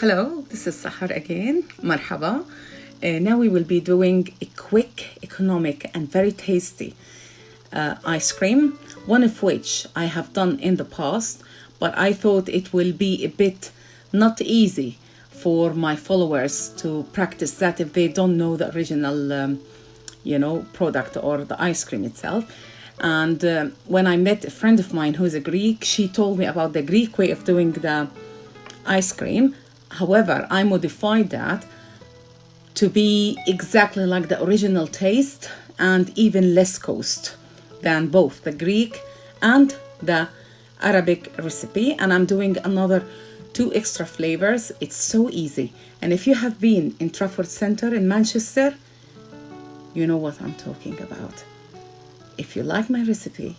Hello, this is Sahar again. Marhaba. Now we will be doing a quick, economic, and very tasty ice cream, one of which I have done in the past, but I thought it will be a bit not easy for my followers to practice that if they don't know the original, product or the ice cream itself. And when I met a friend of mine who's a Greek, she told me about the Greek way of doing the ice cream. However, I modified that to be exactly like the original taste and even less cost than both the Greek and the Arabic recipe. And I'm doing another 2 extra flavors. It's so easy. And if you have been in Trafford Centre in Manchester, you know what I'm talking about. If you like my recipe,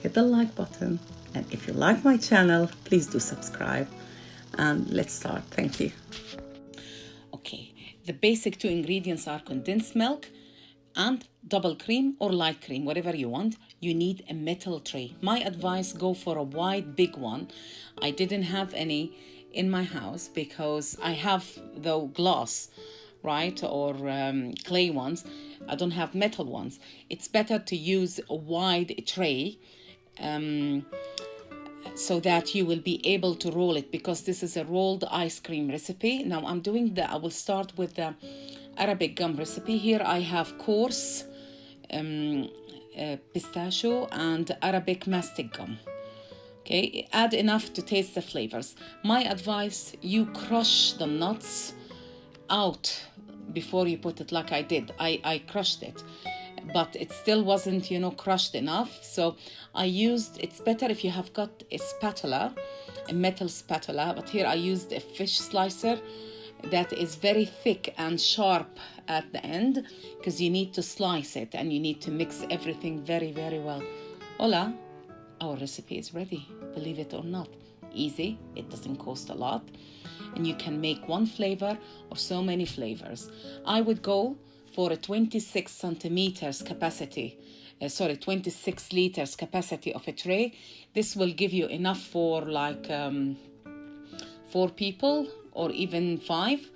hit the like button. And if you like my channel, please do subscribe. And let's start. Thank you. Okay, the basic 2 ingredients are condensed milk and double cream or light cream, whatever you want. You need a metal tray. My advice, go for a wide, big one. I didn't have any in my house because I have the glass, right, or clay ones. I don't have metal ones. It's better to use a wide tray so that you will be able to roll it, because this is a rolled ice cream recipe. Now I will start with the Arabic gum recipe. Here I have coarse pistachio and Arabic mastic gum. Okay, add enough to taste the flavors. My advice, you crush the nuts out before you put it like I did. I crushed it, but it still wasn't, crushed enough. So it's better if you have got a spatula, a metal spatula, but here I used a fish slicer that is very thick and sharp at the end, because you need to slice it and you need to mix everything very, very well. Hola, our recipe is ready, believe it or not. Easy, it doesn't cost a lot, and you can make one flavor or so many flavors. I would go for a 26 centimeters capacity, 26 liters capacity of a tray. This will give you enough for like 4 people or even 5.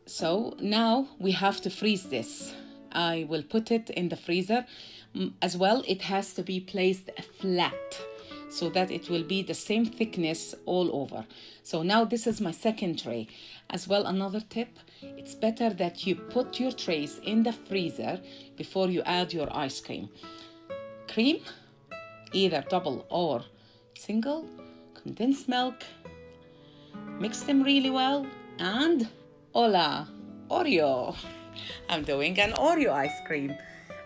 So now we have to freeze this. I will put it in the freezer. As well, it has to be placed flat so that it will be the same thickness all over. So now this is my second tray. As well, another tip, it's better that you put your trays in the freezer before you add your ice cream. Cream, either double or single, condensed milk, mix them really well, and hola, Oreo. I'm doing an Oreo ice cream,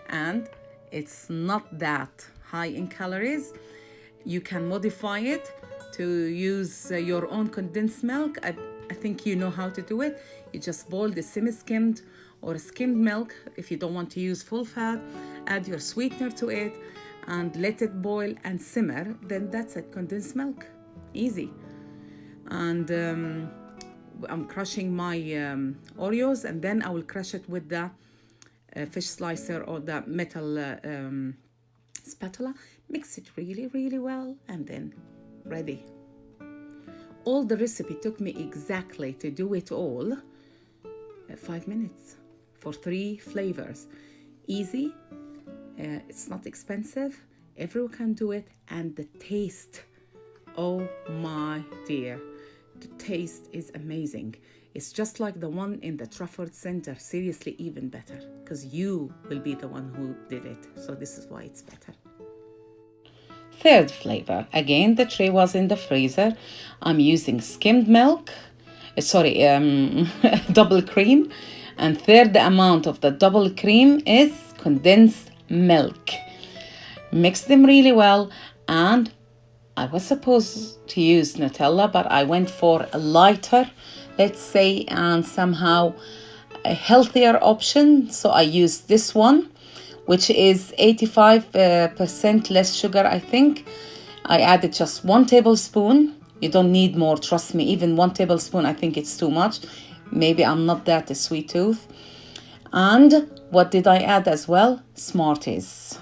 and it's not that high in calories. You can modify it to use your own condensed milk. I think you know how to do it. You just boil the semi-skimmed or skimmed milk. If you don't want to use full fat, add your sweetener to it and let it boil and simmer. Then that's it, condensed milk. Easy. And I'm crushing my Oreos, and then I will crush it with the fish slicer or the metal spatula. Mix it really, really well, and then ready. All the recipe took me exactly to do it all 5 minutes for 3 flavors. Easy, it's not expensive, everyone can do it, and the taste, oh my dear, the taste is amazing. It's just like the one in the Trafford Centre, seriously even better, because you will be the one who did it. So this is why it's better. Third flavor, again, the tray was in the freezer. I'm using skimmed milk, double cream. And third amount of the double cream is condensed milk. Mix them really well, and I was supposed to use Nutella, but I went for a lighter, let's say, and somehow a healthier option. So I used this one, which is 85% less sugar, I think. I added just 1 tablespoon. You don't need more, trust me. Even 1 tablespoon, I think it's too much. Maybe I'm not that a sweet tooth. And what did I add as well? Smarties.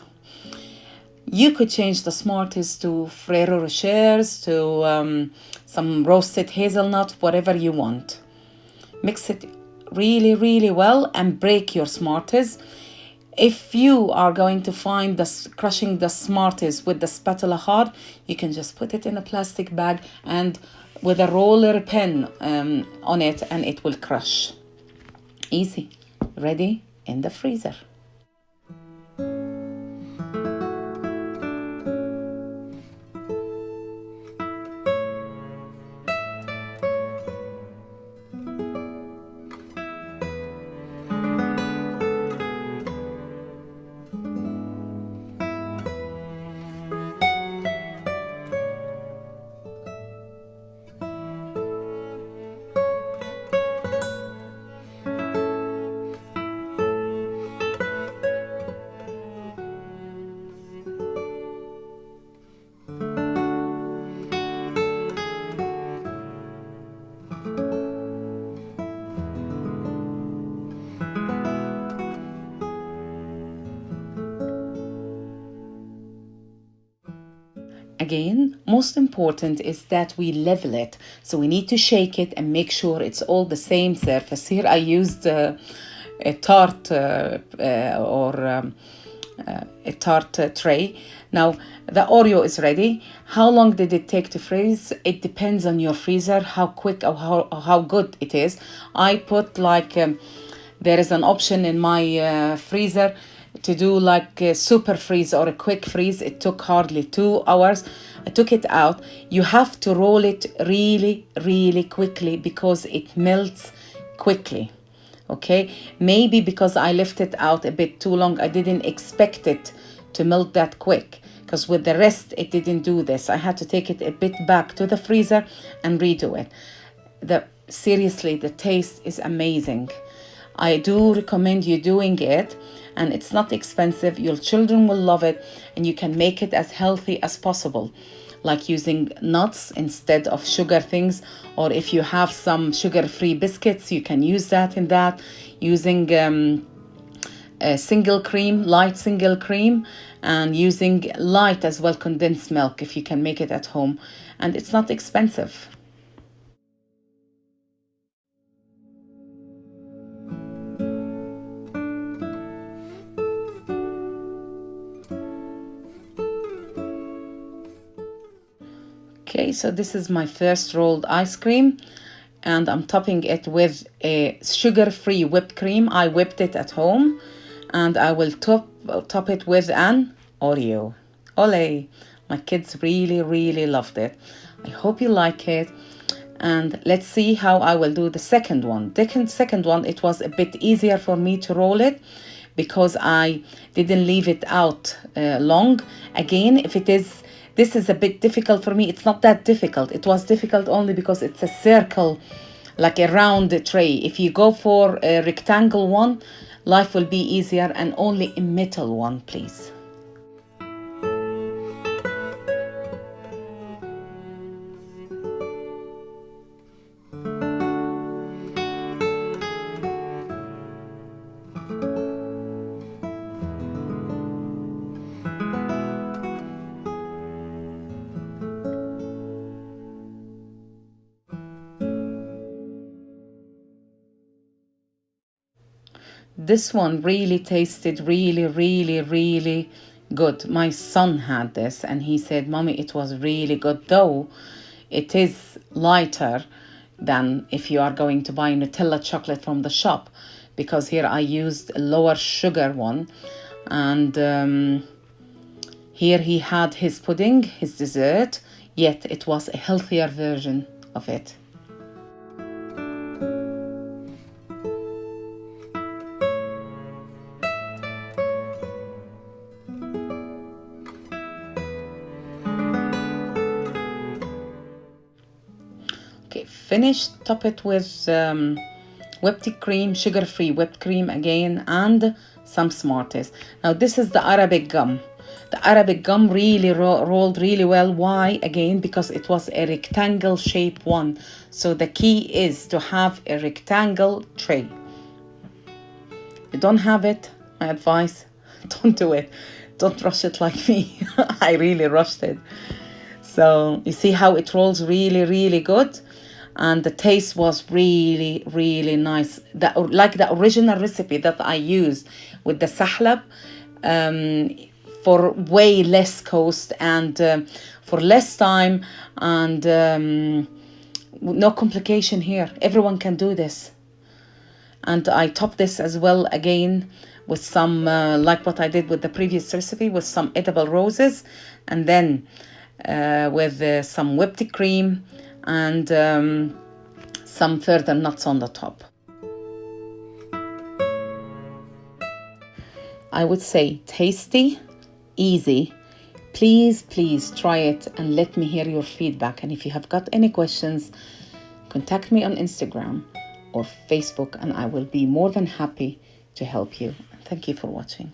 You could change the Smarties to Ferrero Rochers, to some roasted hazelnut, whatever you want. Mix it really, really well and break your Smarties. If you are going to find crushing the Smarties with the spatula hard, you can just put it in a plastic bag and with a roller pen on it, and it will crush. Easy. Ready in the freezer. Again, most important is that we level it. So we need to shake it and make sure it's all the same surface. Here I used a tart a tart tray. Now the Oreo is ready. How long did it take to freeze? It depends on your freezer, how quick or how good it is. I put like, there is an option in my freezer to do like a super freeze or a quick freeze. It took hardly 2 hours. I took it out. You have to roll it really, really quickly because it melts quickly. Okay, maybe because I left it out a bit too long, I didn't expect it to melt that quick, because with the rest it didn't do this. I had to take it a bit back to the freezer and redo it. Seriously, the taste is amazing. I do recommend you doing it, and it's not expensive. Your children will love it, and you can make it as healthy as possible, like using nuts instead of sugar things, or if you have some sugar-free biscuits, you can use that in that, using a single cream, light single cream, and using light as well condensed milk if you can make it at home, and it's not expensive. Okay, so this is my first rolled ice cream, and I'm topping it with a sugar-free whipped cream. I whipped it at home, and I will top it with an Oreo. Ole! My kids really, really loved it. I hope you like it. And let's see how I will do the second one. The second one, it was a bit easier for me to roll it because I didn't leave it out long. Again, this is a bit difficult for me. It's not that difficult. It was difficult only because it's a circle, like a round tray. If you go for a rectangle one, life will be easier, and only a metal one, please. This one really tasted really, really, really good. My son had this and he said, Mommy, it was really good, though it is lighter than if you are going to buy Nutella chocolate from the shop, because here I used a lower sugar one. And here he had his pudding, his dessert, yet it was a healthier version of it. Okay, finished. Top it with whipped cream, sugar-free whipped cream again, and some Smarties. Now this is the Arabic gum. The Arabic gum really rolled really well. Why? Again, because it was a rectangle shape one. So the key is to have a rectangle tray. If you don't have it, my advice, don't do it. Don't rush it like me. I really rushed it. So you see how it rolls really, really good. And the taste was really, really nice. Like the original recipe that I used with the sahlab, for way less cost and for less time, and no complication here. Everyone can do this. And I top this as well again with some, like what I did with the previous recipe, with some edible roses, and then with some whipped cream and some further nuts on the top. I would say tasty, easy. Please, please try it and let me hear your feedback. And if you have got any questions, contact me on Instagram or Facebook, and I will be more than happy to help you. Thank you for watching.